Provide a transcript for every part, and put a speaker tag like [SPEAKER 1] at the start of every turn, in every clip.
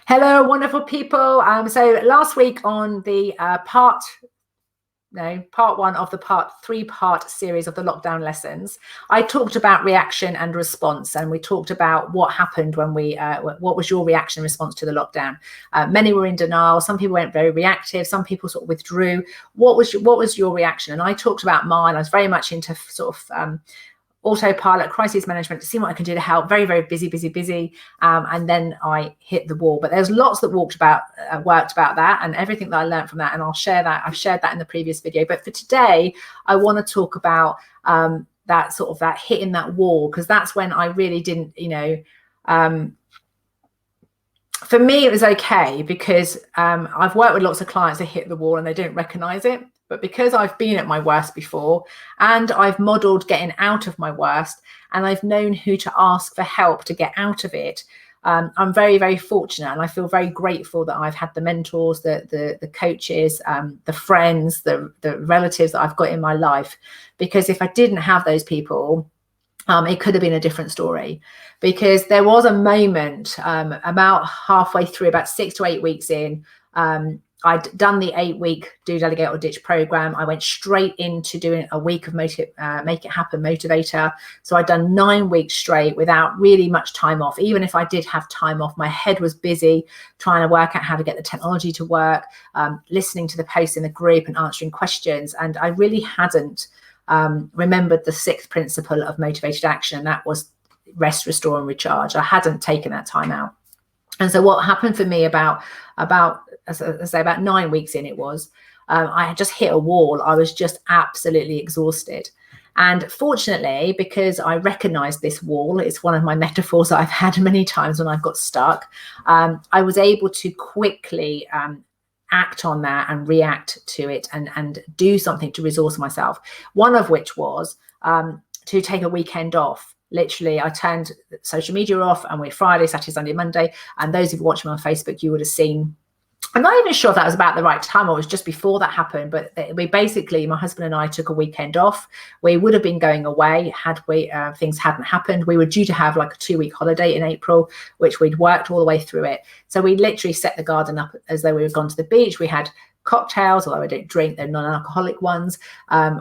[SPEAKER 1] Hello, wonderful people. So last week on the part one of the three-part series of the lockdown lessons, I talked about reaction and response, and we talked about what happened when what was your reaction and response to the lockdown. Many were in denial. Some people went very reactive. Some people sort of withdrew. What was your reaction? And I talked about mine. I was very much into sort of autopilot, crisis management, to see what I can do to help. Very, very busy. And then I hit the wall. But there's lots that worked about that, and everything that I learned from that. And I'll share that. I've shared that in the previous video. But for today, I want to talk about that hitting that wall, because that's when I really didn't, for me, it was okay, because I've worked with lots of clients that hit the wall and they don't recognize it. But because I've been at my worst before, and I've modeled getting out of my worst, and I've known who to ask for help to get out of it, I'm very, very fortunate, and I feel very grateful that I've had the mentors, the coaches, the friends, the relatives that I've got in my life. Because if I didn't have those people, it could have been a different story. Because there was a moment about halfway through, about 6 to 8 weeks in, I'd done the 8-week Do, Delegate or Ditch program. I went straight into doing a week of Make It Happen Motivator. So I'd done 9 weeks straight without really much time off. Even if I did have time off, my head was busy trying to work out how to get the technology to work, listening to the posts in the group and answering questions. And I really hadn't remembered the 6th principle of motivated action. That was rest, restore, and recharge. I hadn't taken that time out. And so what happened for me about 9 weeks in, it was, I had just hit a wall. I was just absolutely exhausted. And fortunately, because I recognized this wall, it's one of my metaphors that I've had many times when I've got stuck, I was able to quickly act on that and react to it and do something to resource myself. One of which was to take a weekend off. Literally, I turned social media off, and we're Friday, Saturday, Sunday, Monday. And those who've watched me on Facebook, you would have seen, I'm not even sure if that was about the right time or it was just before that happened, but we basically, my husband and I took a weekend off. We would have been going away had things hadn't happened. We were due to have like a 2-week holiday in April, which we'd worked all the way through it. So we literally set the garden up as though we were gone to the beach. We had cocktails, although I don't drink, they're non-alcoholic ones.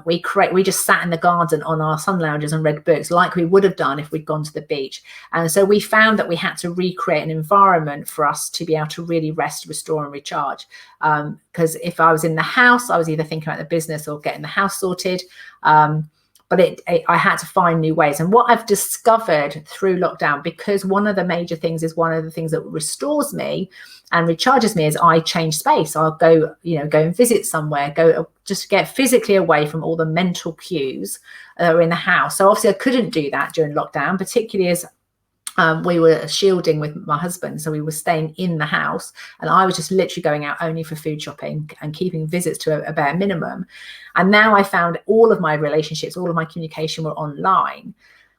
[SPEAKER 1] We just sat in the garden on our sun lounges and read books like we would have done if we'd gone to the beach. And so we found that we had to recreate an environment for us to be able to really rest, restore, and recharge. Because if I was in the house, I was either thinking about the business or getting the house sorted. But I had to find new ways. And what I've discovered through lockdown, because one of the major things is, one of the things that restores me and recharges me, is I change space. I'll go and visit somewhere, just get physically away from all the mental cues that are in the house. So obviously I couldn't do that during lockdown, particularly as we were shielding with my husband. So we were staying in the house, and I was just literally going out only for food shopping and keeping visits to a bare minimum. And now I found all of my relationships, all of my communication were online.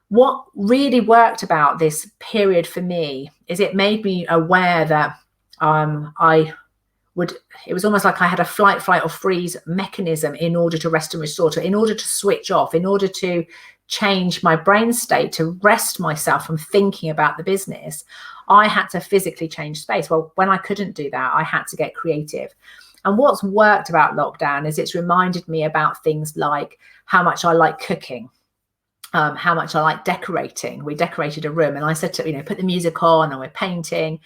[SPEAKER 1] What really worked about this period for me is it made me aware that it was almost like I had a flight, or freeze mechanism in order to rest and restore, in order to switch off, in order to change my brain state, to rest myself from thinking about the business. I had to physically change space. Well, when I couldn't do that, I had to get creative. And what's worked about lockdown is it's reminded me about things like how much I like cooking, how much I like decorating. We decorated a room, and I said to, put the music on, and we're painting.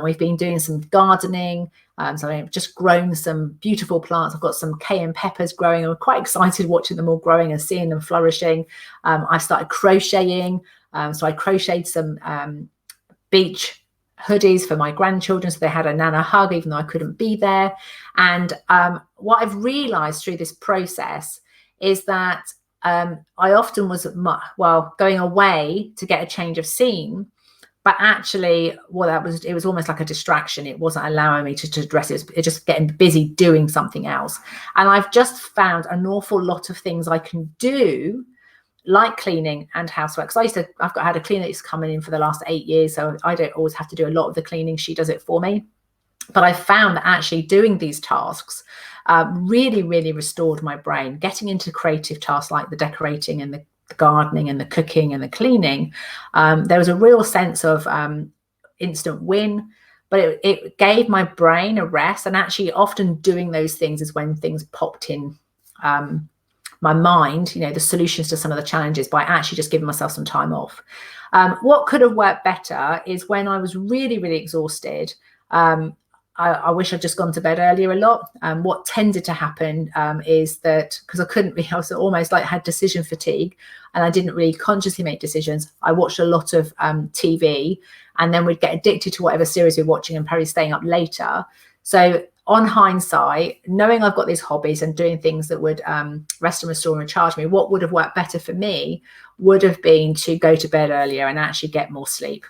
[SPEAKER 1] We've been doing some gardening. So I've just grown some beautiful plants. I've got some cayenne peppers growing. I'm quite excited watching them all growing and seeing them flourishing. I started crocheting. So I crocheted some beach hoodies for my grandchildren, so they had a Nana hug, even though I couldn't be there. And what I've realized through this process is that I often was, going away to get a change of scene, but actually, it was almost like a distraction. It wasn't allowing me to address it. It was just getting busy doing something else. And I've just found an awful lot of things I can do, like cleaning and housework. So I've had a cleaner that's coming in for the last 8 years, so I don't always have to do a lot of the cleaning. She does it for me. But I found that actually doing these tasks really, really restored my brain. Getting into creative tasks like the decorating and the gardening and the cooking and the cleaning, there was a real sense of instant win. but it gave my brain a rest. And actually often doing those things is when things popped in my mind, you know, the solutions to some of the challenges, by actually just giving myself some time off. What could have worked better is when I was really, really exhausted. I wish I'd just gone to bed earlier a lot. What tended to happen is that because I was almost like had decision fatigue, and I didn't really consciously make decisions. I watched a lot of TV, and then we'd get addicted to whatever series we're watching and probably staying up later. So on hindsight, knowing I've got these hobbies and doing things that would rest and restore and recharge me, what would have worked better for me would have been to go to bed earlier and actually get more sleep.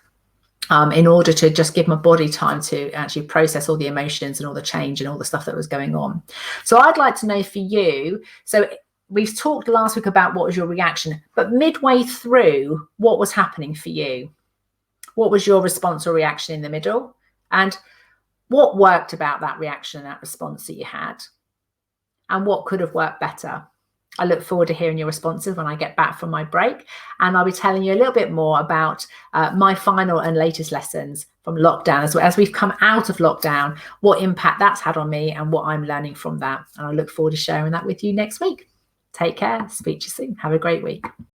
[SPEAKER 1] In order to just give my body time to actually process all the emotions and all the change and all the stuff that was going on. So I'd like to know for you, so we've talked last week about what was your reaction, but midway through, what was happening for you? What was your response or reaction in the middle? And what worked about that reaction and that response that you had? And what could have worked better? I look forward to hearing your responses when I get back from my break. And I'll be telling you a little bit more about my final and latest lessons from lockdown, as we've come out of lockdown, what impact that's had on me and what I'm learning from that. And I look forward to sharing that with you next week. Take care. Speak to you soon. Have a great week.